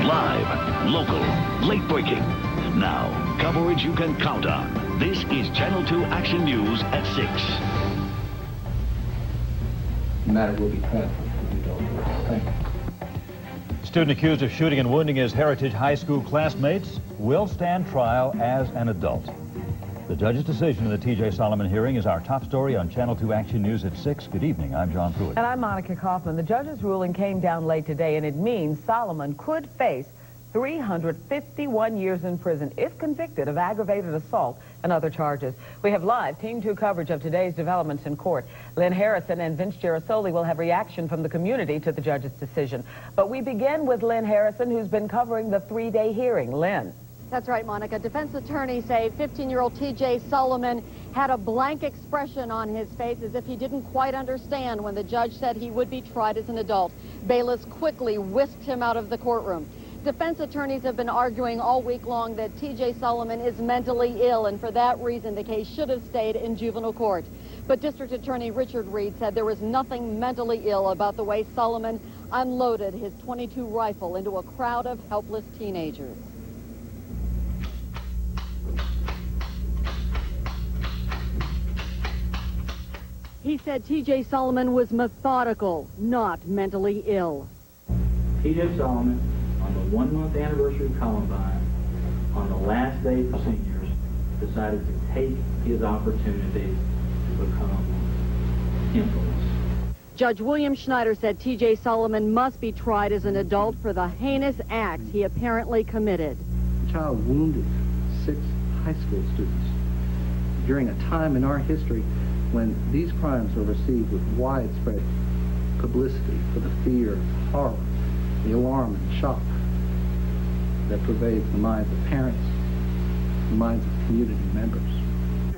Live, local, late breaking. Now, coverage you can count on. This is Channel 2 Action News at 6. The matter will be transferred to the adult court. Thank you. Student accused of shooting and wounding his Heritage High School classmates will stand trial as an adult. The judge's decision in the T.J. Solomon hearing is our top story on Channel 2 Action News at 6. Good evening. I'm John Pruitt. And I'm Monica Kaufman. The judge's ruling came down late today, and it means Solomon could face 351 years in prison if convicted of aggravated assault and other charges. We have live Team 2 coverage of today's developments in court. Lynn Harrison and Vince Gerasoli will have reaction from the community to the judge's decision. But we begin with Lynn Harrison, who's been covering the three-day hearing. Lynn. That's right, Monica. Defense attorneys say 15-year-old T.J. Solomon had a blank expression on his face as if he didn't quite understand when the judge said he would be tried as an adult. Bailiffs quickly whisked him out of the courtroom. Defense attorneys have been arguing all week long that T.J. Solomon is mentally ill, and for that reason the case should have stayed in juvenile court. But District Attorney Richard Reed said there was nothing mentally ill about the way Solomon unloaded his .22 rifle into a crowd of helpless teenagers. He said T.J. Solomon was methodical, not mentally ill. T.J. Solomon, on the 1-month anniversary of Columbine, on the last day for seniors, decided to take his opportunity to become infamous. Judge William Schneider said T.J. Solomon must be tried as an adult for the heinous acts he apparently committed. The child wounded 6 high school students during a time in our history when these crimes are received with widespread publicity for the fear, horror, the alarm and shock that pervades the minds of parents, the minds of community members.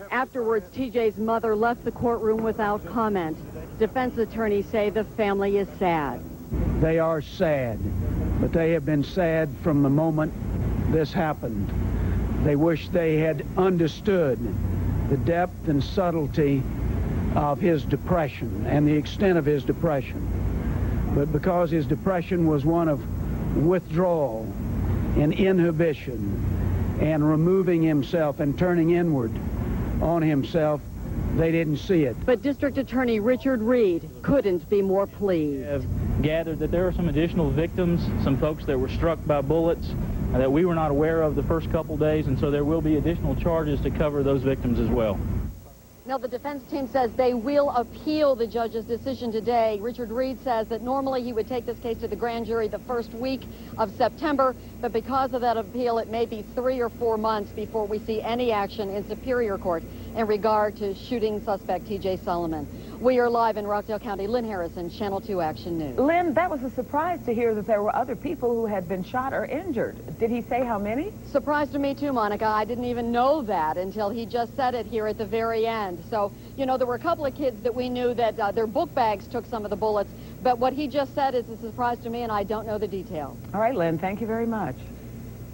Afterwards, TJ's mother left the courtroom without comment. Defense attorneys say the family is sad. They are sad, but they have been sad from the moment this happened. They wish they had understood the depth and subtlety of his depression and the extent of his depression. But because his depression was one of withdrawal and inhibition and removing himself and turning inward on himself, they didn't see it. But District Attorney Richard Reed couldn't be more pleased. We have gathered that there are some additional victims, some folks that were struck by bullets that we were not aware of the first couple days, and so there will be additional charges to cover those victims as well. Now, the defense team says they will appeal the judge's decision today. Richard Reed says that normally he would take this case to the grand jury the first week of September, but because of that appeal, it may be 3 or 4 months before we see any action in Superior Court in regard to shooting suspect T.J. Solomon. We are live in Rockdale County. Lynn Harrison, Channel 2 Action News. Lynn, that was a surprise to hear that there were other people who had been shot or injured. Did he say how many? Surprise to me too, Monica. I didn't even know that until he just said it here at the very end. So, you know, there were a couple of kids that we knew that their book bags took some of the bullets, but what he just said is a surprise to me, and I don't know the details. All right, Lynn, thank you very much.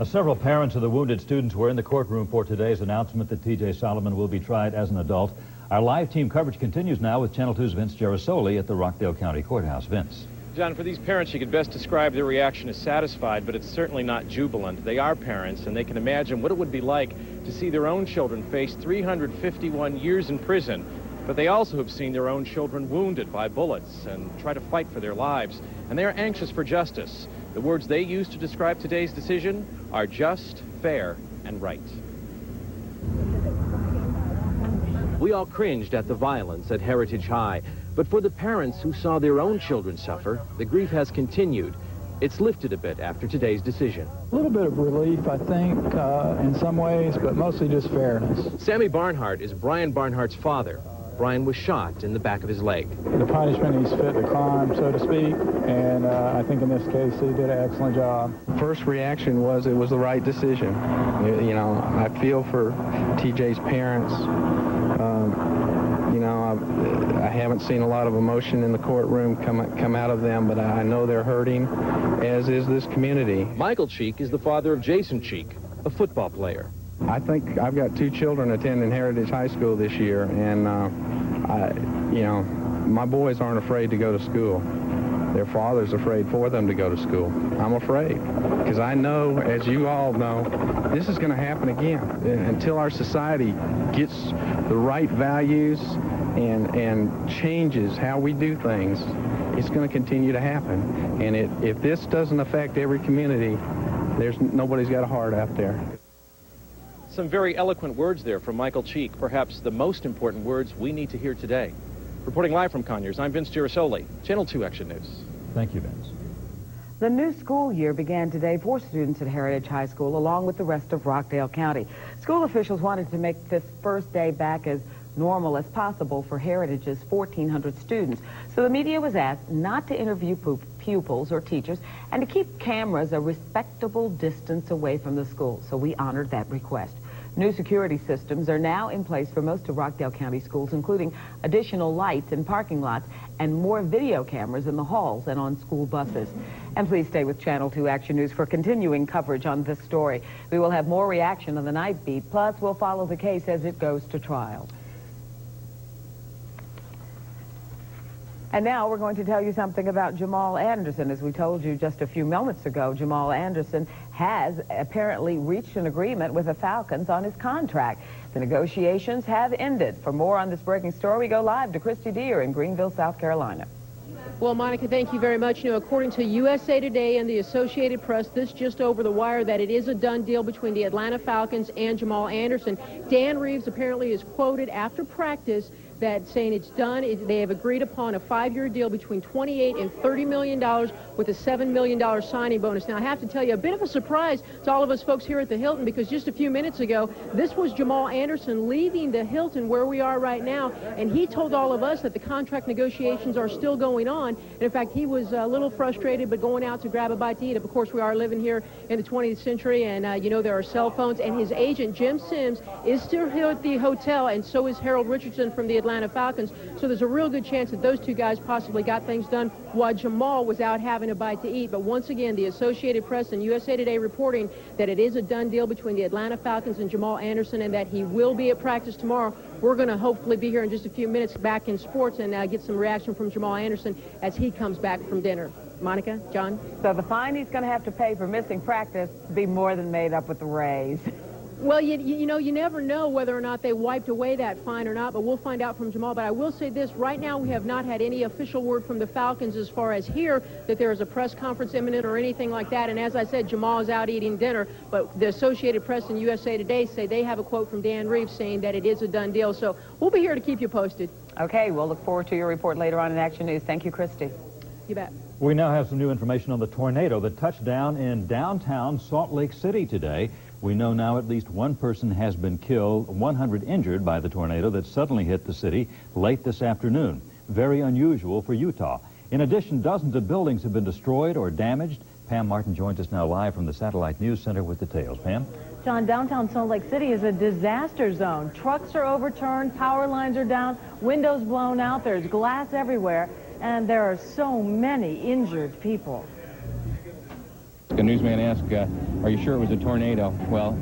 Several parents of the wounded students were in the courtroom for today's announcement that T.J. Solomon will be tried as an adult. Our live team coverage continues now with Channel 2's Vince Gerasoli at the Rockdale County Courthouse. Vince. John, for these parents, you could best describe their reaction as satisfied, but it's certainly not jubilant. They are parents, and they can imagine what it would be like to see their own children face 351 years in prison. But they also have seen their own children wounded by bullets and try to fight for their lives. And they are anxious for justice. The words they use to describe today's decision are just, fair, and right. We all cringed at the violence at Heritage High, but for the parents who saw their own children suffer, the grief has continued. It's lifted a bit after today's decision. A little bit of relief, I think, in some ways, but mostly just fairness. Sammy Barnhart is Brian Barnhart's father. Brian was shot in the back of his leg. The punishment, he's fit the crime, so to speak, and I think in this case he did an excellent job. First reaction was it was the right decision. You know, I feel for TJ's parents. You know, I haven't seen a lot of emotion in the courtroom come out of them, but I know they're hurting, as is this community. Michael Cheek is the father of Jason Cheek, a football player. I think I've got 2 children attending Heritage High School this year, and you know, my boys aren't afraid to go to school. Their father's afraid for them to go to school. I'm afraid, because I know, as you all know, this is going to happen again. Until our society gets the right values and changes how we do things, it's going to continue to happen. And if this doesn't affect every community, nobody's got a heart out there. Some very eloquent words there from Michael Cheek, perhaps the most important words we need to hear today. Reporting live from Conyers, I'm Vince Girasoli, Channel 2 Action News. Thank you, Vince. The new school year began today for students at Heritage High School, along with the rest of Rockdale County. School officials wanted to make this first day back as normal as possible for Heritage's 1,400 students. So the media was asked not to interview pupils or teachers and to keep cameras a respectable distance away from the school. So we honored that request. New security systems are now in place for most of Rockdale County schools, including additional lights in parking lots and more video cameras in the halls and on school buses. And please stay with Channel 2 Action News for continuing coverage on this story. We will have more reaction on the night beat, plus we'll follow the case as it goes to trial. And now we're going to tell you something about Jamal Anderson. As we told you just a few moments ago, Jamal Anderson has apparently reached an agreement with the Falcons on his contract. The negotiations have ended. For more on this breaking story, we go live to Christy Deere in Greenville, South Carolina. Well, Monica, thank you very much. You know, according to USA Today and the Associated Press, this just over the wire, that it is a done deal between the Atlanta Falcons and Jamal Anderson. Dan Reeves apparently is quoted after practice that saying it's done. They have agreed upon a 5-year deal between $28 and $30 million with a $7 million signing bonus. Now, I have to tell you, a bit of a surprise to all of us folks here at the Hilton, because just a few minutes ago, this was Jamal Anderson leaving the Hilton where we are right now, and he told all of us that the contract negotiations are still going on. And in fact, he was a little frustrated, but going out to grab a bite to eat. Of course, we are living here in the 20th century, and you know, there are cell phones, and his agent, Jim Sims, is still here at the hotel, and so is Harold Richardson from the Atlanta Falcons. So there's a real good chance that those two guys possibly got things done while Jamal was out having a bite to eat. But once again, the Associated Press and USA Today reporting that it is a done deal between the Atlanta Falcons and Jamal Anderson, and that he will be at practice tomorrow. We're going to hopefully be here in just a few minutes back in sports and get some reaction from Jamal Anderson as he comes back from dinner. Monica, John? So the fine he's going to have to pay for missing practice will be more than made up with the raise. Well, you know, you never know whether or not they wiped away that fine or not, but we'll find out from Jamal. But I will say this, right now we have not had any official word from the Falcons as far as here that there is a press conference imminent or anything like that. And as I said, Jamal is out eating dinner, but the Associated Press and USA Today say they have a quote from Dan Reeves saying that it is a done deal. So we'll be here to keep you posted. Okay, we'll look forward to your report later on in Action News. Thank you, Christy. You bet. We now have some new information on the tornado that touched down in downtown Salt Lake City today. We know now at least one person has been killed, 100 injured by the tornado that suddenly hit the city late this afternoon. Very unusual for Utah. In addition, dozens of buildings have been destroyed or damaged. Pam Martin joins us now live from the Satellite News Center with details. Pam? John, downtown Salt Lake City is a disaster zone. Trucks are overturned, power lines are down, windows blown out, there's glass everywhere, and there are so many injured people. A newsman asked, are you sure it was a tornado? Well,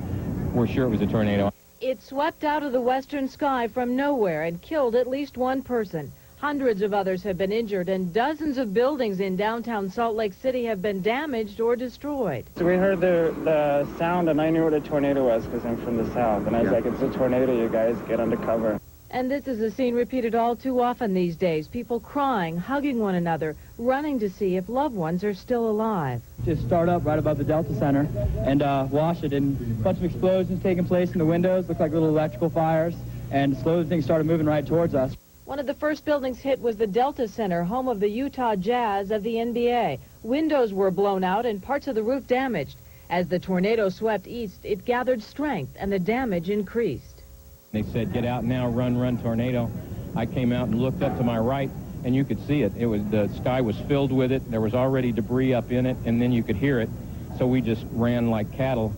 we're sure it was a tornado. It swept out of the western sky from nowhere and killed at least one person. Hundreds of others have been injured, and dozens of buildings in downtown Salt Lake City have been damaged or destroyed. So we heard the sound, and I knew what a tornado was because I'm from the south. And I was like, it's a tornado, you guys, get under cover. And this is a scene repeated all too often these days. People crying, hugging one another, running to see if loved ones are still alive. Just start up right above the Delta Center and wash it, and a bunch of explosions taking place in the windows, looked like little electrical fires, and slowly things started moving right towards us. One of the first buildings hit was the Delta Center, home of the Utah Jazz of the NBA. Windows were blown out and parts of the roof damaged. As the tornado swept east, it gathered strength and the damage increased. They said, get out now, run, run, tornado. I came out and looked up to my right, and you could see it. The sky was filled with it. There was already debris up in it, and then you could hear it. So we just ran like cattle.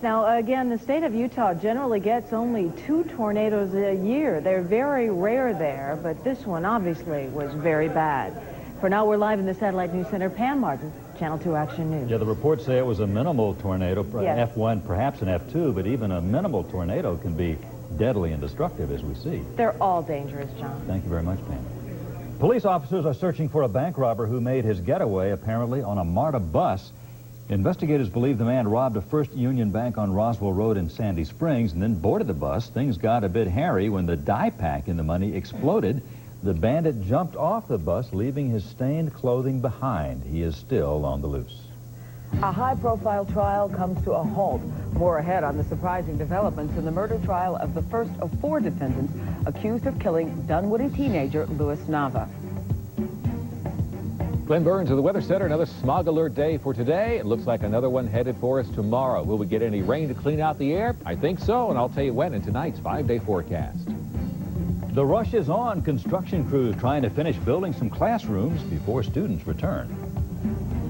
Now, again, the state of Utah generally gets only 2 tornadoes a year. They're very rare there, but this one obviously was very bad. For now, we're live in the Satellite News Center. Pam Martin, Channel 2 Action News. Yeah, the reports say it was a minimal tornado, yes. F1, perhaps an F2, but even a minimal tornado can be deadly and destructive, as we see. They're all dangerous, John. Thank you very much, Pam. Police officers are searching for a bank robber who made his getaway apparently on a MARTA bus. Investigators believe the man robbed a First Union Bank on Roswell Road in Sandy Springs and then boarded the bus. Things got a bit hairy when the dye pack in the money exploded. The bandit jumped off the bus, leaving his stained clothing behind. He is still on the loose. A high-profile trial comes to a halt. More ahead on the surprising developments in the murder trial of the first of 4 defendants accused of killing Dunwoody teenager Louis Nava. Glenn Burns of the Weather Center. Another smog alert day for today. It looks like another one headed for us tomorrow. Will we get any rain to clean out the air? I think so, and I'll tell you when in tonight's 5-day forecast. The rush is on. Construction crews trying to finish building some classrooms before students return.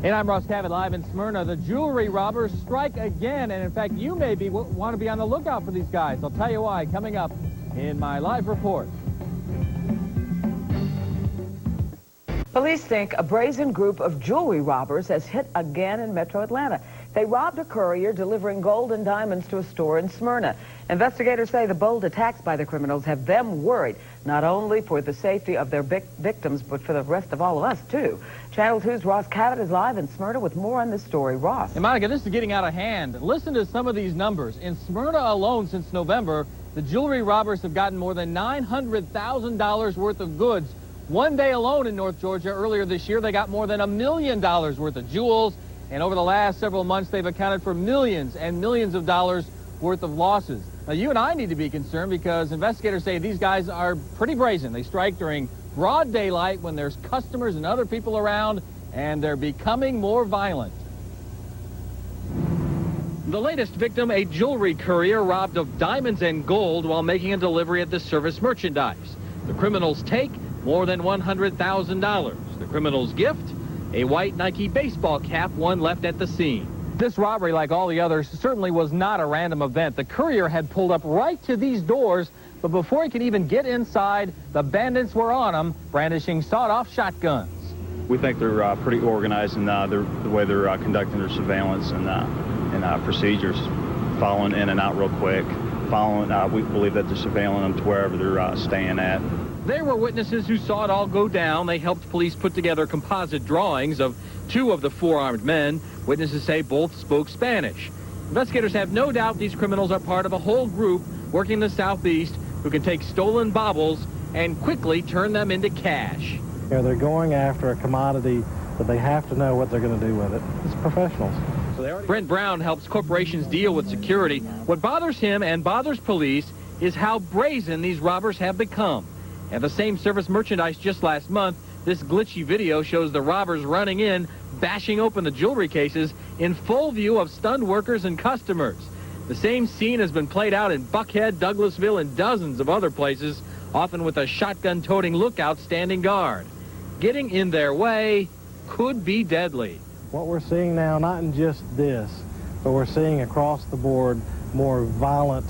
And I'm Ross Cavett live in Smyrna. The jewelry robbers strike again, and in fact, you may want to be on the lookout for these guys. I'll tell you why coming up in my live report. Police think a brazen group of jewelry robbers has hit again in metro Atlanta. They robbed a courier delivering gold and diamonds to a store in Smyrna. Investigators say the bold attacks by the criminals have them worried, not only for the safety of their victims, but for the rest of all of us, too. Channel 2's Ross Cavett is live in Smyrna with more on this story. Ross. And Monica, this is getting out of hand. Listen to some of these numbers. In Smyrna alone since November, the jewelry robbers have gotten more than $900,000 worth of goods. One day alone in North Georgia earlier this year, they got more than $1 million worth of jewels. And over the last several months, they've accounted for millions and millions of dollars worth of losses. Now, you and I need to be concerned because investigators say these guys are pretty brazen. They strike during broad daylight when there's customers and other people around, and they're becoming more violent. The latest victim, a jewelry courier robbed of diamonds and gold while making a delivery at the service merchandise. The criminals take more than $100,000. The criminal's gift, a white Nike baseball cap, one left at the scene. This robbery, like all the others, certainly was not a random event. The courier had pulled up right to these doors, but before he could even get inside, the bandits were on him, brandishing sawed-off shotguns. We think they're pretty organized in the way they're conducting their surveillance and procedures, following in and out real quick. We believe that they're surveilling them to wherever they're staying at. There were witnesses who saw it all go down. They helped police put together composite drawings of 2 of the 4 armed men. Witnesses say both spoke Spanish. Investigators have no doubt these criminals are part of a whole group working in the southeast who can take stolen baubles and quickly turn them into cash. You know, they're going after a commodity, but they have to know what they're going to do with it. It's professionals. Brent Brown helps corporations deal with security. What bothers him and bothers police is how brazen these robbers have become. At the same service merchandise just last month, this glitchy video shows the robbers running in, bashing open the jewelry cases in full view of stunned workers and customers. The same scene has been played out in Buckhead, Douglasville, and dozens of other places, often with a shotgun-toting lookout standing guard. Getting in their way could be deadly. What we're seeing now, not in just this, but we're seeing across the board more violent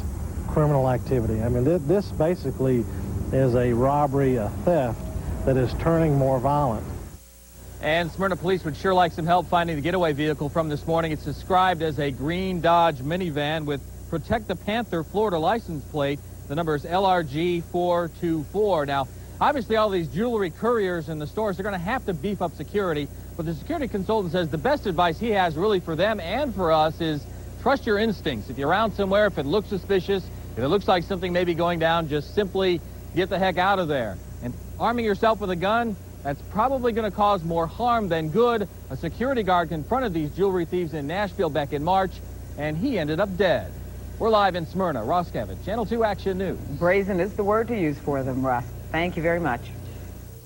criminal activity. I mean, this basically is a robbery, a theft that is turning more violent. And Smyrna police would sure like some help finding the getaway vehicle from this morning. It's described as a green Dodge minivan with Protect the Panther Florida license plate. The number is LRG 424. Now, obviously all these jewelry couriers in the stores are going to have to beef up security, but the security consultant says the best advice he has really for them and for us is trust your instincts. If you're around somewhere, if it looks suspicious, if it looks like something may be going down, just simply get the heck out of there. And arming yourself with a gun, that's probably going to cause more harm than good. A security guard confronted these jewelry thieves in Nashville back in March, and he ended up dead. We're live in Smyrna. Ross Cavett, Channel 2 Action News. Brazen is the word to use for them, Ross. Thank you very much.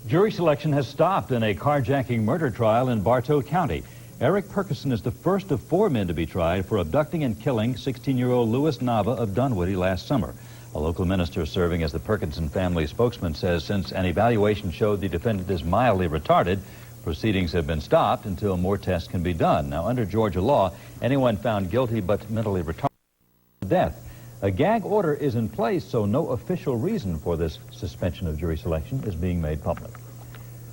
Jury selection has stopped in a carjacking murder trial in Bartow County. Eric Perkison is the first of 4 men to be tried for abducting and killing 16-year-old Louis Nava of Dunwoody last summer. A local minister serving as the Perkison family spokesman says since an evaluation showed the defendant is mildly retarded, proceedings have been stopped until more tests can be done. Now, under Georgia law, anyone found guilty but mentally retarded is death. A gag order is in place, so no official reason for this suspension of jury selection is being made public.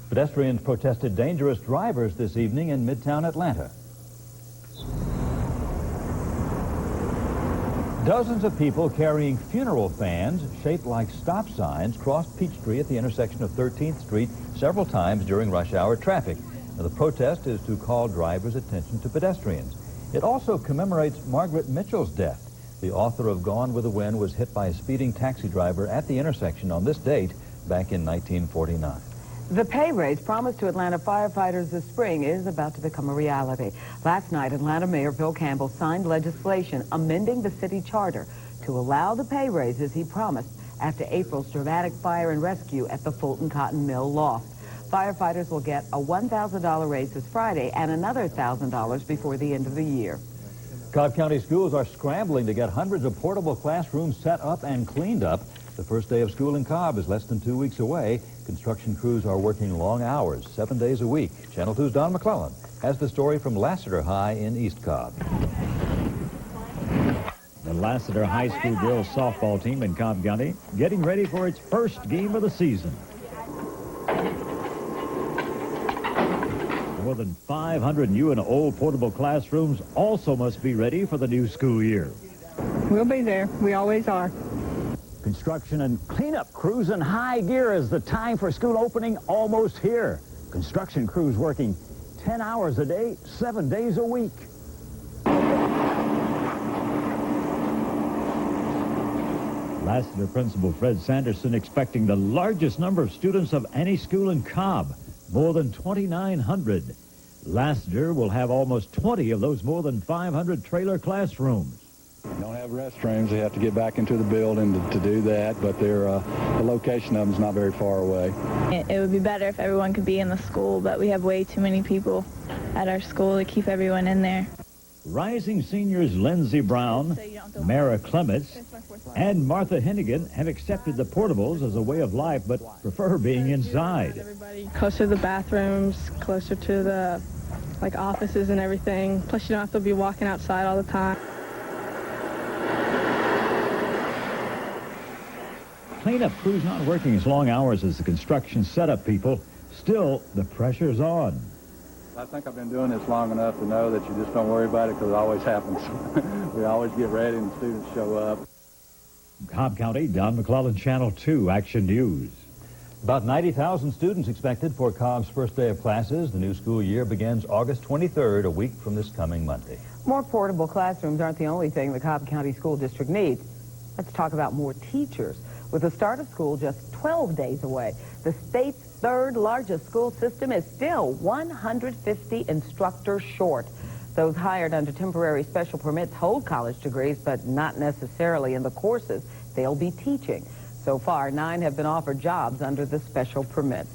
Pedestrians protested dangerous drivers this evening in Midtown Atlanta. Dozens of people carrying funeral fans shaped like stop signs crossed Peachtree at the intersection of 13th Street several times during rush hour traffic. Now, the protest is to call drivers' attention to pedestrians. It also commemorates Margaret Mitchell's death. The author of Gone with the Wind was hit by a speeding taxi driver at the intersection on this date back in 1949. The pay raise promised to Atlanta firefighters this spring is about to become a reality. Last night, Atlanta Mayor Bill Campbell signed legislation amending the city charter to allow the pay raises he promised after April's dramatic fire and rescue at the Fulton Cotton Mill loft. Firefighters will get a $1,000 raise this Friday and another $1,000 before the end of the year. Cobb County schools are scrambling to get hundreds of portable classrooms set up and cleaned up. The first day of school in Cobb is less than 2 weeks away. Construction crews are working long hours, 7 days a week. Channel 2's Don McClellan has the story from Lassiter High in East Cobb. The Lassiter High School girls softball team in Cobb County getting ready for its first game of the season. More than 500 new and old portable classrooms also must be ready for the new school year. We'll be there. We always are. Construction and cleanup crews in high gear as the time for school opening almost here. Construction crews working 10 hours a day, 7 days a week. Lassiter Principal Fred Sanderson expecting the largest number of students of any school in Cobb, more than 2,900. Lassiter will have almost 20 of those more than 500 trailer classrooms. They don't have restrooms. They have to get back into the building to do that, but the location of them is not very far away. It would be better if everyone could be in the school, but we have way too many people at our school to keep everyone in there. Rising seniors Lindsey Brown, Mara Clements, and Martha Hennigan have accepted the portables as a way of life, but prefer being inside. Closer to the bathrooms, closer to the offices and everything. Plus, you don't have to be walking outside all the time. Cleanup crews not working as long hours as the construction setup people. Still, the pressure's on. I think I've been doing this long enough to know that you just don't worry about it because it always happens. We always get ready and the students show up. Cobb County, Don McClellan, Channel 2 Action News. About 90,000 students expected for Cobb's first day of classes. The new school year begins August 23rd, a week from this coming Monday. More portable classrooms aren't the only thing the Cobb County School District needs. Let's talk about more teachers. With the start of school just 12 days away, the state's third largest school system is still 150 instructors short. Those hired under temporary special permits hold college degrees, but not necessarily in the courses they'll be teaching. So far, 9 have been offered jobs under the special permits.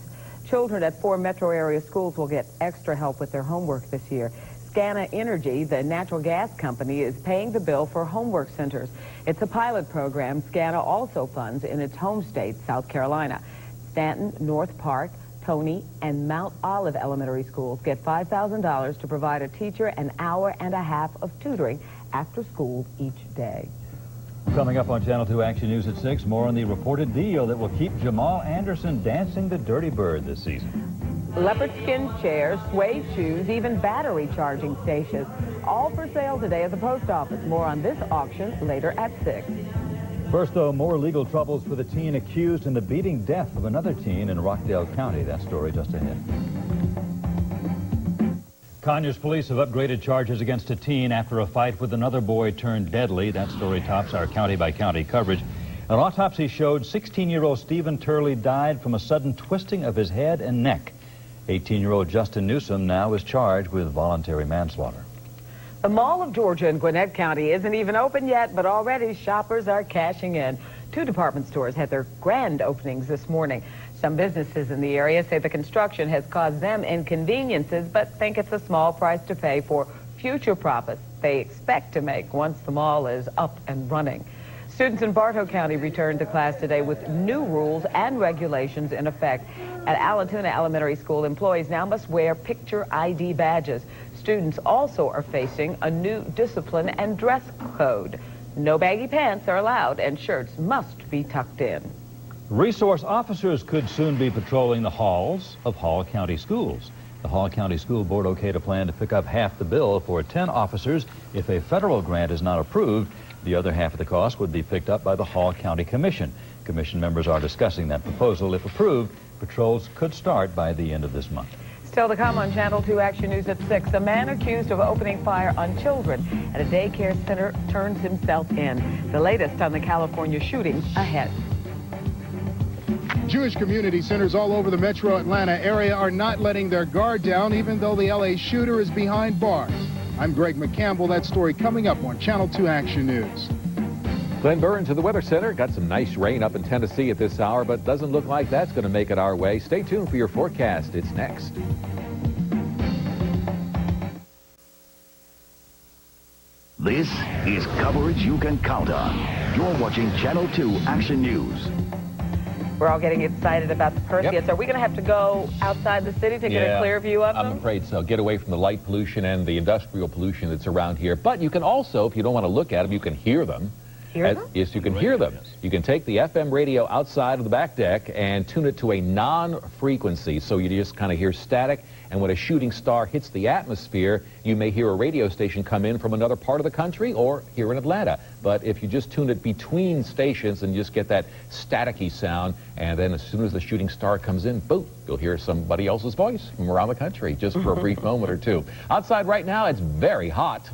Children at 4 metro area schools will get extra help with their homework this year. Scana Energy, the natural gas company, is paying the bill for homework centers. It's a pilot program Scana also funds in its home state, South Carolina. Stanton, North Park, Tony, and Mount Olive elementary schools get $5,000 to provide a teacher an hour and a half of tutoring after school each day. Coming up on Channel 2 Action News at 6, more on the reported deal that will keep Jamal Anderson dancing the Dirty Bird this season. Leopard skin chairs, suede shoes, even battery charging stations. All for sale today at the post office. More on this auction later at 6. First, though, more legal troubles for the teen accused in the beating death of another teen in Rockdale County. That story just ahead. Conyers police have upgraded charges against a teen after a fight with another boy turned deadly. That story tops our county-by-county coverage. An autopsy showed 16-year-old Stephen Turley died from a sudden twisting of his head and neck. 18-year-old Justin Newsom now is charged with voluntary manslaughter. The Mall of Georgia in Gwinnett County isn't even open yet, but already shoppers are cashing in. 2 department stores had their grand openings this morning. Some businesses in the area say the construction has caused them inconveniences, but think it's a small price to pay for future profits they expect to make once the mall is up and running. Students in Bartow County returned to class today with new rules and regulations in effect. At Allatoona Elementary School, employees now must wear picture ID badges. Students also are facing a new discipline and dress code. No baggy pants are allowed, and shirts must be tucked in. Resource officers could soon be patrolling the halls of Hall County schools. The Hall County School Board okayed a plan to pick up half the bill for 10 officers if a federal grant is not approved. The other half of the cost would be picked up by the Hall County Commission. Commission members are discussing that proposal. If approved, patrols could start by the end of this month. Still to come on Channel 2 Action News at 6. A man accused of opening fire on children at a daycare center turns himself in. The latest on the California shooting ahead. Jewish community centers all over the metro Atlanta area are not letting their guard down, even though the LA shooter is behind bars. I'm Greg McCampbell. That story coming up on Channel 2 Action News. Glenn Burns to the Weather Center. Got some nice rain up in Tennessee at this hour, but doesn't look like that's going to make it our way. Stay tuned for your forecast. It's next. This is coverage you can count on. You're watching Channel 2 Action News. We're all getting excited about the Perseus. Yep. Are we going to have to go outside the city to get a clear view of them? I'm afraid so. Get away from the light pollution and the industrial pollution that's around here. But you can also, if you don't want to look at them, you can hear them. Hear them? Yes, you can hear them. You can take the FM radio outside of the back deck and tune it to a non-frequency, so you just kind of hear static. And when a shooting star hits the atmosphere, you may hear a radio station come in from another part of the country or here in Atlanta. But if you just tune it between stations and just get that staticky sound, and then as soon as the shooting star comes in, boom, you'll hear somebody else's voice from around the country just for a brief moment or two. Outside right now, it's very hot,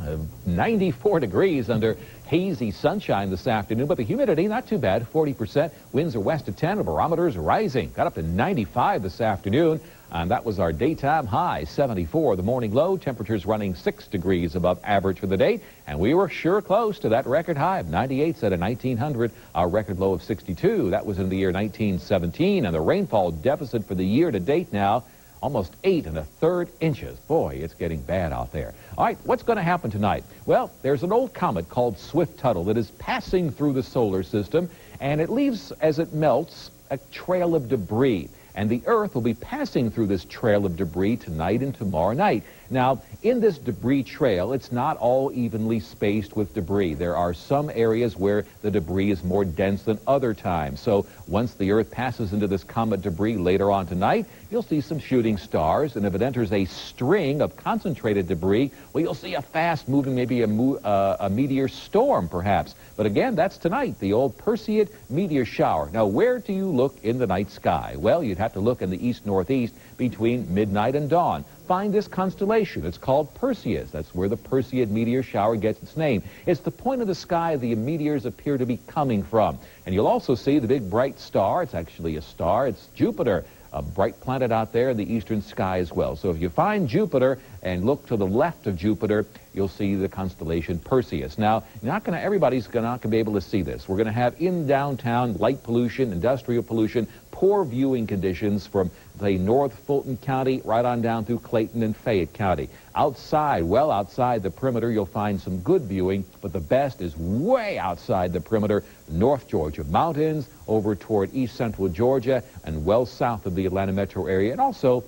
94 degrees under hazy sunshine this afternoon, but the humidity not too bad, 40%. Winds are west of 10, the barometers rising. Got up to 95 this afternoon. And that was our daytime high, 74. The morning low, temperatures running 6 degrees above average for the day. And we were sure close to that record high of 98 set of 1900, our record low of 62. That was in the year 1917. And the rainfall deficit for the year to date now, almost 8 1/3 inches. Boy, it's getting bad out there. All right, what's going to happen tonight? Well, there's an old comet called Swift-Tuttle that is passing through the solar system, and it leaves, as it melts, a trail of debris. And the Earth will be passing through this trail of debris tonight and tomorrow night. Now, in this debris trail, it's not all evenly spaced with debris. There are some areas where the debris is more dense than other times. So once the Earth passes into this comet debris later on tonight, you'll see some shooting stars. And if it enters a string of concentrated debris, well, you'll see a fast-moving, maybe a meteor storm, perhaps. But again, that's tonight, the old Perseid meteor shower. Now, where do you look in the night sky? Well, you'd have to look in the east-northeast between midnight and dawn. Find this constellation. It's called Perseus. That's where the Perseid meteor shower gets its name. It's the point of the sky the meteors appear to be coming from. And you'll also see the big bright star. It's actually a star. It's Jupiter, a bright planet out there in the eastern sky as well. So if you find Jupiter and look to the left of Jupiter, you'll see the constellation Perseus. Now, everybody's not going to be able to see this. We're going to have in downtown light pollution, industrial pollution, poor viewing conditions from, say, North Fulton County right on down through Clayton and Fayette County. Outside, well outside the perimeter, you'll find some good viewing, but the best is way outside the perimeter, North Georgia mountains, over toward east central Georgia, and well south of the Atlanta metro area, and also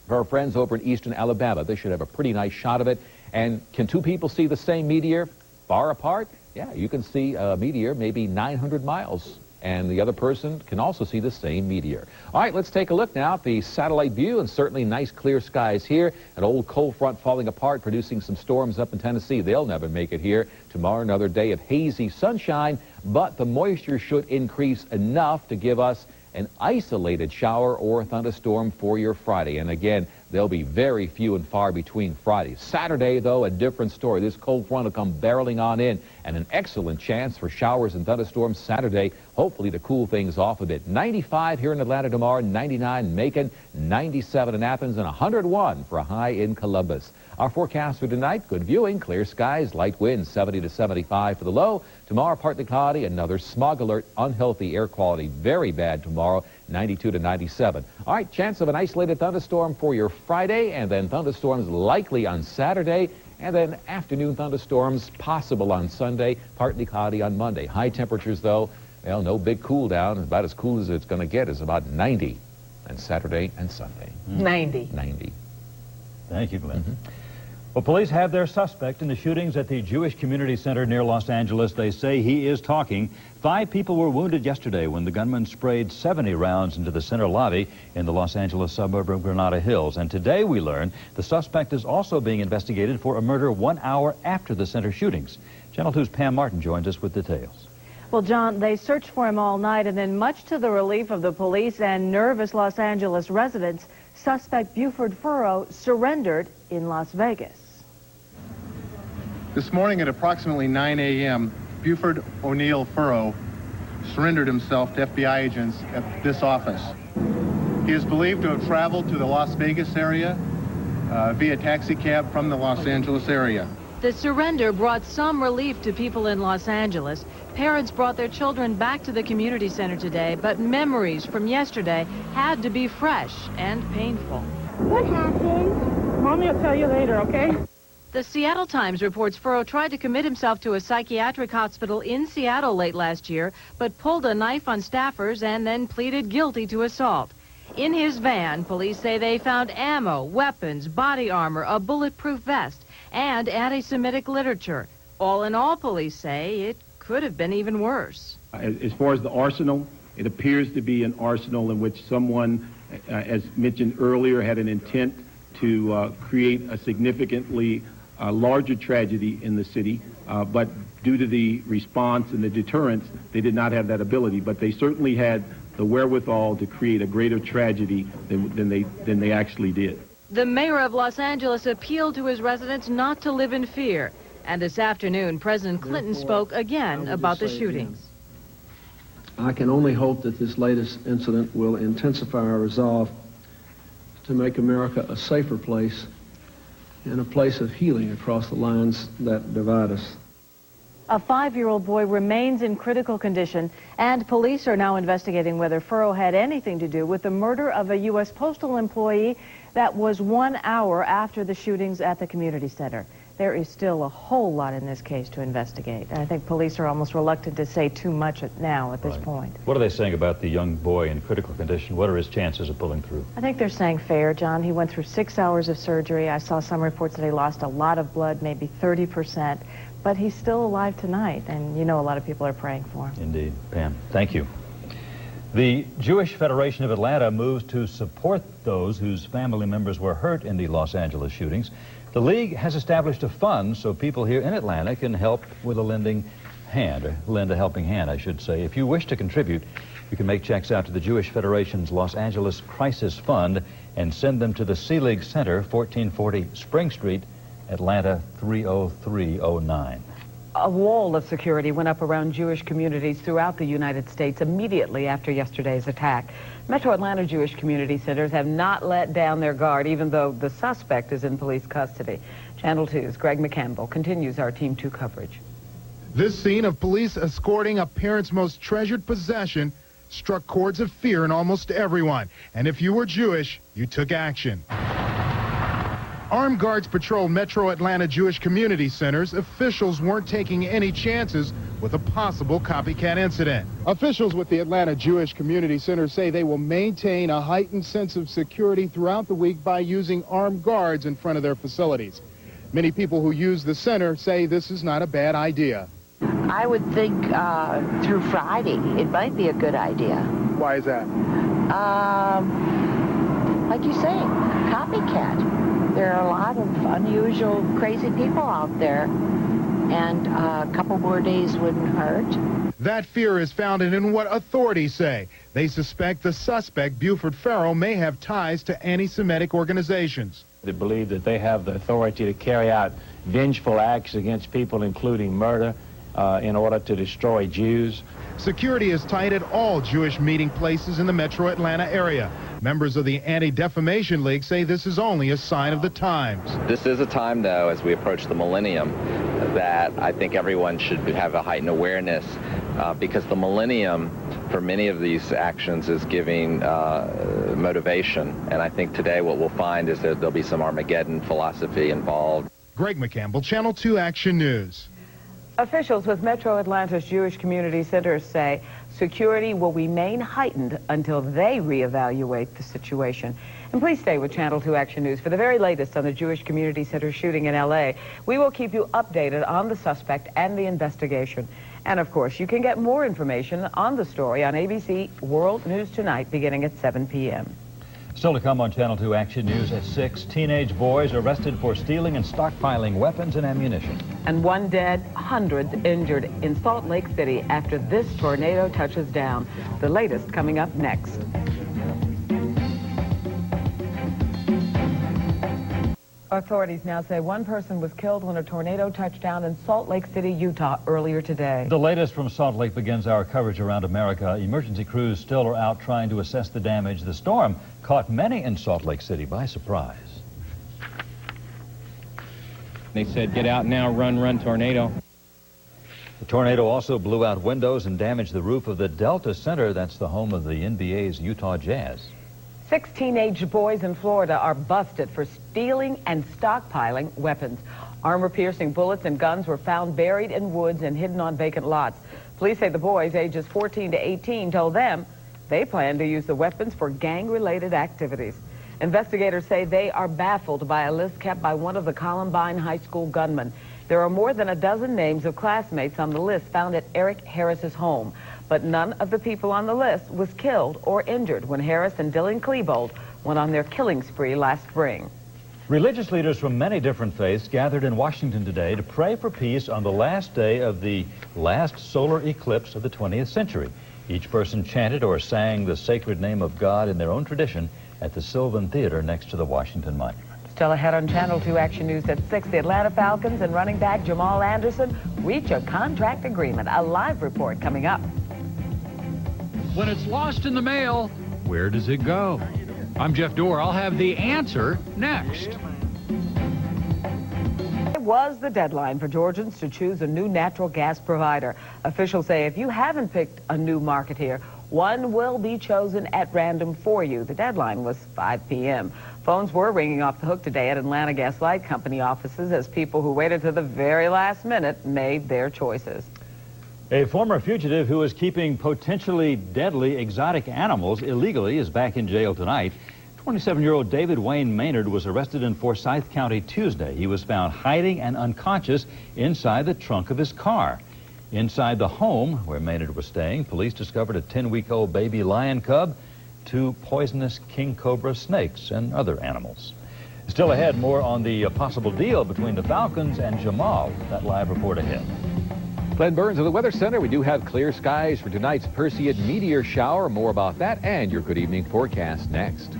for our friends over in eastern Alabama. They should have a pretty nice shot of it. And can two people see the same meteor far apart? Yeah, you can see a meteor maybe 900 miles. And the other person can also see the same meteor. All right, let's take a look now at the satellite view, and certainly nice clear skies here. An old cold front falling apart, producing some storms up in Tennessee. They'll never make it here. Tomorrow, another day of hazy sunshine, but the moisture should increase enough to give us an isolated shower or thunderstorm for your Friday. And again, they'll be very few and far between Friday. Saturday, though, a different story. This cold front will come barreling on in, and an excellent chance for showers and thunderstorms Saturday, hopefully to cool things off a bit. 95 here in Atlanta tomorrow, 99 in Macon, 97 in Athens, and 101 for a high in Columbus. Our forecast for tonight, good viewing, clear skies, light winds, 70 to 75 for the low. Tomorrow, partly cloudy, another smog alert, unhealthy air quality, very bad tomorrow, 92 to 97. All right, chance of an isolated thunderstorm for your Friday, and then thunderstorms likely on Saturday, and then afternoon thunderstorms possible on Sunday, partly cloudy on Monday. High temperatures, though, well, no big cool down. About as cool as it's going to get is about 90 on Saturday and Sunday. 90. 90. Thank you, Glenn. Well, police have their suspect in the shootings at the Jewish Community Center near Los Angeles. They say he is talking. 5 people were wounded yesterday when the gunman sprayed 70 rounds into the center lobby in the Los Angeles suburb of Granada Hills. And today we learn the suspect is also being investigated for a murder 1 hour after the center shootings. Channel 2's Pam Martin joins us with details. Well, John, they searched for him all night, and then much to the relief of the police and nervous Los Angeles residents, suspect Buford Furrow surrendered in Las Vegas. This morning at approximately 9 a.m., Buford O'Neill Furrow surrendered himself to FBI agents at this office. He is believed to have traveled to the Las Vegas area via taxi cab from the Los Angeles area. The surrender brought some relief to people in Los Angeles. Parents brought their children back to the community center today, but memories from yesterday had to be fresh and painful. What happened? Mommy will tell you later, okay? The Seattle Times reports Furrow tried to commit himself to a psychiatric hospital in Seattle late last year, but pulled a knife on staffers and then pleaded guilty to assault. In his van, police say they found ammo, weapons, body armor, a bulletproof vest, and anti-Semitic literature. All in all, police say it could have been even worse. As far as the arsenal, it appears to be an arsenal in which someone, as mentioned earlier, had an intent to create a significantly larger tragedy in the city, but due to the response and the deterrence, they did not have that ability. But they certainly had the wherewithal to create a greater tragedy than they actually did. The mayor of Los Angeles appealed to his residents not to live in fear. And this afternoon, President Clinton spoke again about the shootings. I can only hope that this latest incident will intensify our resolve to make America a safer place and a place of healing across the lines that divide us. A 5-year-old boy remains in critical condition, and police are now investigating whether Furrow had anything to do with the murder of a U.S. Postal employee that was 1 hour after the shootings at the community center. There is still a whole lot in this case to investigate. And I think police are almost reluctant to say too much now at this point. What are they saying about the young boy in critical condition? What are his chances of pulling through? I think they're saying fair, John. He went through 6 hours of surgery. I saw some reports that he lost a lot of blood, maybe 30%. But he's still alive tonight, and you know a lot of people are praying for him. Indeed. Pam, thank you. The Jewish Federation of Atlanta moves to support those whose family members were hurt in the Los Angeles shootings. The League has established a fund so people here in Atlanta can help with a lending hand, or lend a helping hand, I should say. If you wish to contribute, you can make checks out to the Jewish Federation's Los Angeles Crisis Fund and send them to the Sea League Center, 1440 Spring Street, Atlanta 30309. A wall of security went up around Jewish communities throughout the United States immediately after yesterday's attack. Metro Atlanta Jewish community centers have not let down their guard, even though the suspect is in police custody. Channel 2's Greg McCampbell continues our Team 2 coverage. This scene of police escorting a parent's most treasured possession struck chords of fear in almost everyone. And if you were Jewish, you took action. Armed guards patrolled Metro Atlanta Jewish community centers. Officials weren't taking any chances with a possible copycat incident. Officials with the Atlanta Jewish Community Center say they will maintain a heightened sense of security throughout the week by using armed guards in front of their facilities. Many people who use the center say this is not a bad idea. I would think through Friday it might be a good idea. Why is that? Like you say, copycat. There are a lot of unusual, crazy people out there, and a couple more days wouldn't hurt. That fear is founded in what authorities say. They suspect the suspect, Buford Furrow, may have ties to anti-Semitic organizations. They believe that they have the authority to carry out vengeful acts against people, including murder, in order to destroy Jews. Security is tight at all Jewish meeting places in the Metro Atlanta area. Members of the Anti-Defamation League say this is only a sign of the times. This is a time, though, as we approach the millennium, that I think everyone should have a heightened awareness because the millennium, for many of these actions, is giving motivation. And I think today what we'll find is that there'll be some Armageddon philosophy involved. Greg McCampbell, Channel 2 Action News. Officials with Metro Atlanta's Jewish community centers say security will remain heightened until they reevaluate the situation. And please stay with Channel 2 Action News for the very latest on the Jewish Community Center shooting in L.A. We will keep you updated on the suspect and the investigation. And, of course, you can get more information on the story on ABC World News Tonight beginning at 7 p.m. Still to come on Channel 2 Action News at 6, teenage boys arrested for stealing and stockpiling weapons and ammunition. And 1 dead, hundreds injured in Salt Lake City after this tornado touches down. The latest coming up next. Authorities now say 1 person was killed when a tornado touched down in Salt Lake City, Utah earlier today. The latest from Salt Lake begins our coverage around America. Emergency crews still are out trying to assess the damage. The storm caught many in Salt Lake City by surprise. They said, get out now, run, tornado. The tornado also blew out windows and damaged the roof of the Delta Center. That's the home of the NBA's Utah Jazz. 6 teenage boys in Florida are busted for stealing and stockpiling weapons. Armor-piercing bullets and guns were found buried in woods and hidden on vacant lots. Police say the boys, ages 14 to 18, told them they plan to use the weapons for gang-related activities. Investigators say they are baffled by a list kept by one of the Columbine high school gunmen. There are more than a dozen names of classmates on the list found at Eric Harris's home. But none of the people on the list was killed or injured when Harris and Dylan Klebold went on their killing spree last spring. Religious leaders from many different faiths gathered in Washington today to pray for peace on the last day of the last solar eclipse of the 20th century. Each person chanted or sang the sacred name of God in their own tradition at the Sylvan Theater next to the Washington Monument. Still ahead on Channel 2 Action News at 6, the Atlanta Falcons and running back Jamal Anderson reach a contract agreement. A live report coming up. When it's lost in the mail, where does it go? I'm Jeff Dorr. I'll have the answer next. It was the deadline for Georgians to choose a new natural gas provider. Officials say if you haven't picked a new market here, one will be chosen at random for you. The deadline was 5 p.m. Phones were ringing off the hook today at Atlanta Gas Light Company offices as people who waited to the very last minute made their choices. A former fugitive who was keeping potentially deadly exotic animals illegally is back in jail tonight. 27-year-old David Wayne Maynard was arrested in Forsyth County Tuesday. He was found hiding and unconscious inside the trunk of his car. Inside the home where Maynard was staying, police discovered a 10-week-old baby lion cub, 2 poisonous king cobra snakes, and other animals. Still ahead, more on the possible deal between the Falcons and Jamal. That live report ahead. Glenn Burns of the Weather Center. We do have clear skies for tonight's Perseid meteor shower. More about that and your good evening forecast next.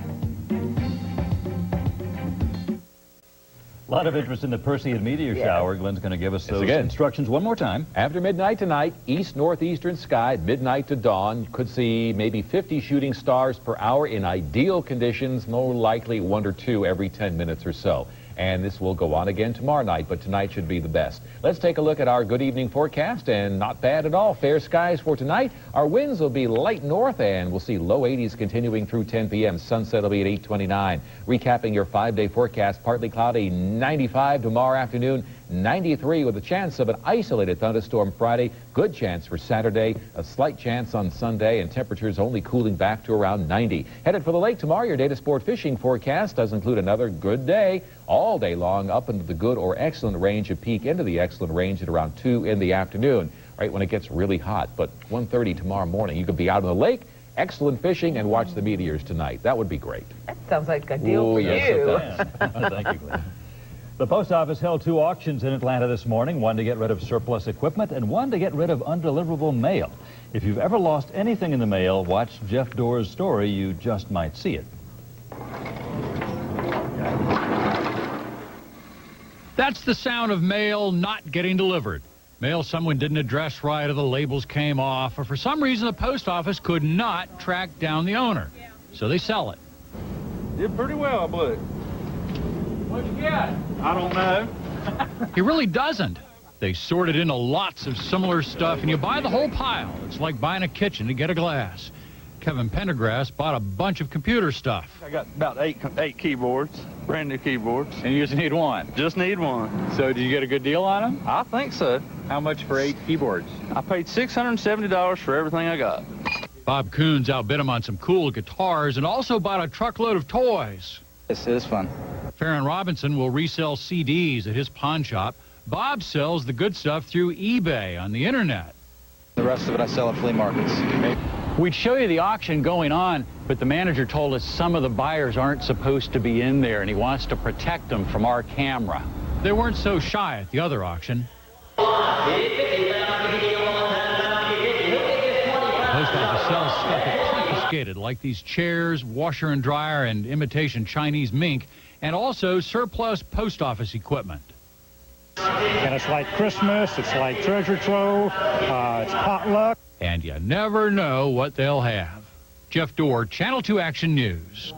A lot of interest in the Perseid meteor shower. Glenn's going to give us those instructions one more time. After midnight tonight, east-northeastern sky, midnight to dawn. You could see maybe 50 shooting stars per hour in ideal conditions, more likely 1 or 2 every 10 minutes or so. And this will go on again tomorrow night, but tonight should be the best. Let's take a look at our good evening forecast, and not bad at all. Fair skies for tonight. Our winds will be light north, and we'll see low 80s continuing through 10 p.m. Sunset will be at 8:29. Recapping your 5-day forecast, partly cloudy, 95 tomorrow afternoon, 93 with a chance of an isolated thunderstorm Friday. Good chance for Saturday, a slight chance on Sunday, and temperatures only cooling back to around 90. Headed for the lake tomorrow, your data sport fishing forecast does include another good day all day long up into the good or excellent range, a peak into the excellent range at around 2 in the afternoon, right when it gets really hot. But 1:30 tomorrow morning, you could be out on the lake, excellent fishing, and watch the meteors tonight. That would be great. That sounds like a deal for yes, you. It does. Thank you, Glenn. The post office held 2 auctions in Atlanta this morning, one to get rid of surplus equipment and one to get rid of undeliverable mail. If you've ever lost anything in the mail, watch Jeff Dorr's story. You just might see it. That's the sound of mail not getting delivered. Mail someone didn't address right, or the labels came off, or for some reason the post office could not track down the owner. So they sell it. Did pretty well, but what'd you get? I don't know. He really doesn't. They sort it into lots of similar stuff, and you buy the whole pile. It's like buying a kitchen to get a glass. Kevin Pendergrass bought a bunch of computer stuff. I got about eight keyboards, brand new keyboards. And you just need one? Just need one. So did you get a good deal on them? I think so. How much for 8 keyboards? I paid $670 for everything I got. Bob Coons outbid him on some cool guitars and also bought a truckload of toys. This is fun. Farron Robinson will resell CDs at his pawn shop. Bob sells the good stuff through eBay on the internet. The rest of it I sell at flea markets. We'd show you the auction going on, but the manager told us some of the buyers aren't supposed to be in there, and he wants to protect them from our camera. They weren't so shy at the other auction. The post office sells stuff it confiscated, like these chairs, washer and dryer, and imitation Chinese mink, and also surplus post office equipment. And it's like Christmas, it's like treasure trove, it's potluck. And you never know what they'll have. Jeff Dorr, Channel 2 Action News.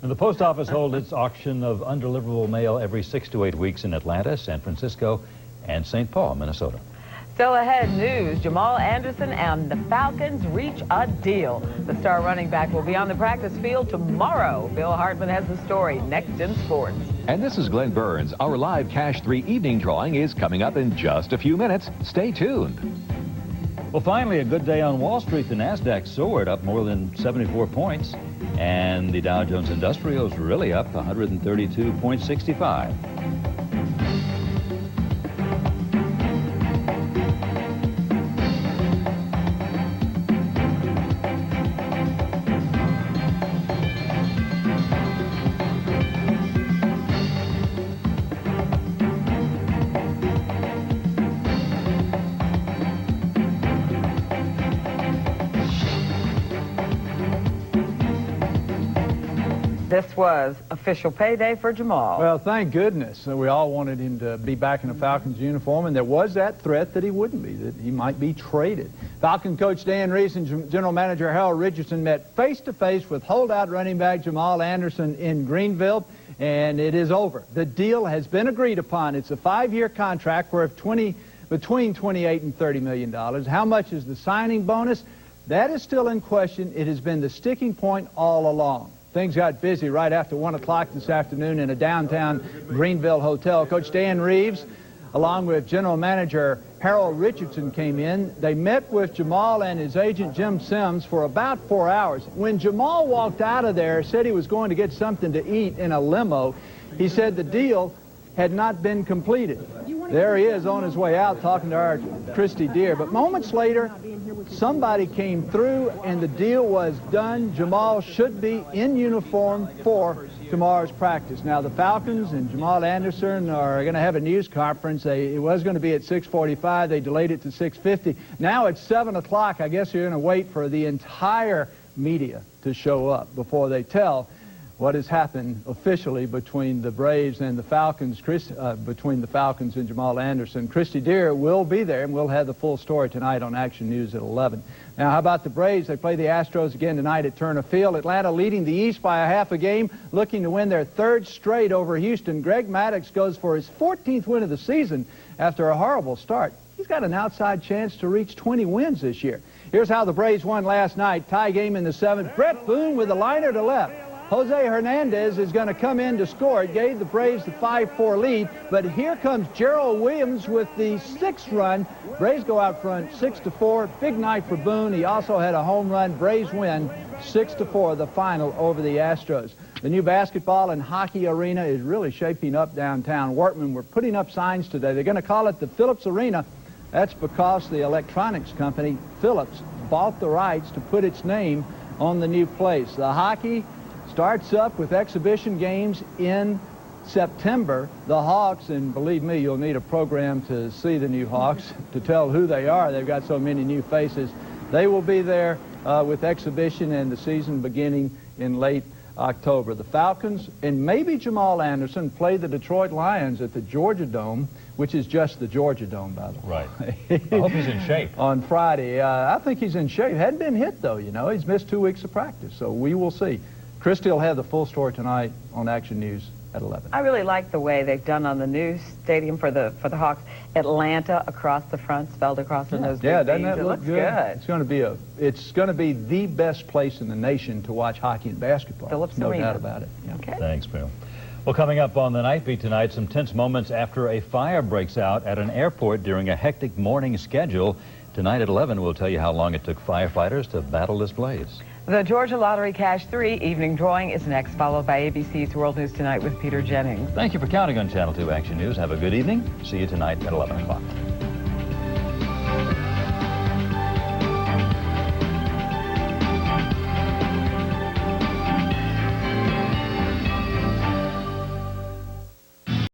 And the post office holds its auction of undeliverable mail every 6 to 8 weeks in Atlanta, San Francisco, and St. Paul, Minnesota. Still ahead news, Jamal Anderson and the Falcons reach a deal. The star running back will be on the practice field tomorrow. Bill Hartman has the story next in sports. And this is Glenn Burns. Our live Cash 3 evening drawing is coming up in just a few minutes. Stay tuned. Well, finally, a good day on Wall Street. The Nasdaq soared up more than 74 points, and the Dow Jones Industrial is really up 132.65. This was official payday for Jamal. Well, thank goodness. We all wanted him to be back in a Falcons uniform, and there was that threat that he wouldn't be, that he might be traded. Falcon coach Dan Reeves and general manager Harold Richardson met face-to-face with holdout running back Jamal Anderson in Greenville, and it is over. The deal has been agreed upon. It's a 5-year contract worth between $28 and $30 million. How much is the signing bonus? That is still in question. It has been the sticking point all along. Things got busy right after 1 o'clock this afternoon in a downtown Greenville hotel. Coach Dan Reeves, along with general manager Harold Richardson, came in. They met with Jamal and his agent Jim Sims for about 4 hours. When Jamal walked out of there, said he was going to get something to eat in a limo, he said the deal had not been completed. There he is on his way out talking to our Christy Deer. But moments later, somebody came through and the deal was done. Jamal should be in uniform for tomorrow's practice. Now, the Falcons and Jamal Anderson are going to have a news conference. It was going to be at 6:45. They delayed it to 6:50. Now it's 7 o'clock. I guess you're going to wait for the entire media to show up before they tell what has happened officially between the Braves and the Falcons, between the Falcons and Jamal Anderson. Christy Deer will be there, and we'll have the full story tonight on Action News at 11. Now, how about the Braves? They play the Astros again tonight at Turner Field. Atlanta leading the East by a half a game, looking to win their 3rd straight over Houston. Greg Maddux goes for his 14th win of the season after a horrible start. He's got an outside chance to reach 20 wins this year. Here's how the Braves won last night. Tie game in the 7th. Brett Boone with a liner to left. Jose Hernandez is going to come in to score. It gave the Braves the 5-4 lead, but here comes Gerald Williams with the 6th run. Braves go out front 6-4. Big night for Boone. He also had a home run. Braves win 6-4 the final over the Astros. The new basketball and hockey arena is really shaping up downtown. Workmen were putting up signs today. They're going to call it the Phillips Arena. That's because the electronics company, Phillips, bought the rights to put its name on the new place. The hockey starts up with exhibition games in September. The Hawks, and believe me, you'll need a program to see the new Hawks to tell who they are. They've got so many new faces. They will be there with exhibition and the season beginning in late October. The Falcons and maybe Jamal Anderson play the Detroit Lions at the Georgia Dome, which is just the Georgia Dome, by the way. Right. I hope he's in shape. On Friday. I think he's in shape. Hadn't been hit, though, you know. He's missed 2 weeks of practice, so we will see. Christy will have the full story tonight on Action News at 11. I really like the way they've done on the new stadium for the Hawks. Atlanta across the front, spelled across in those big doesn't B's. that look It looks good? It's going to be the best place in the nation to watch hockey and basketball. Phillips no Arena. doubt about it. Yeah. Okay. Thanks, Bill. Well, coming up on the Night Beat tonight, some tense moments after a fire breaks out at an airport during a hectic morning schedule. Tonight at 11, we'll tell you how long it took firefighters to battle this blaze. The Georgia Lottery Cash 3 evening drawing is next, followed by ABC's World News Tonight with Peter Jennings. Thank you for counting on Channel 2 Action News. Have a good evening. See you tonight at 11 o'clock.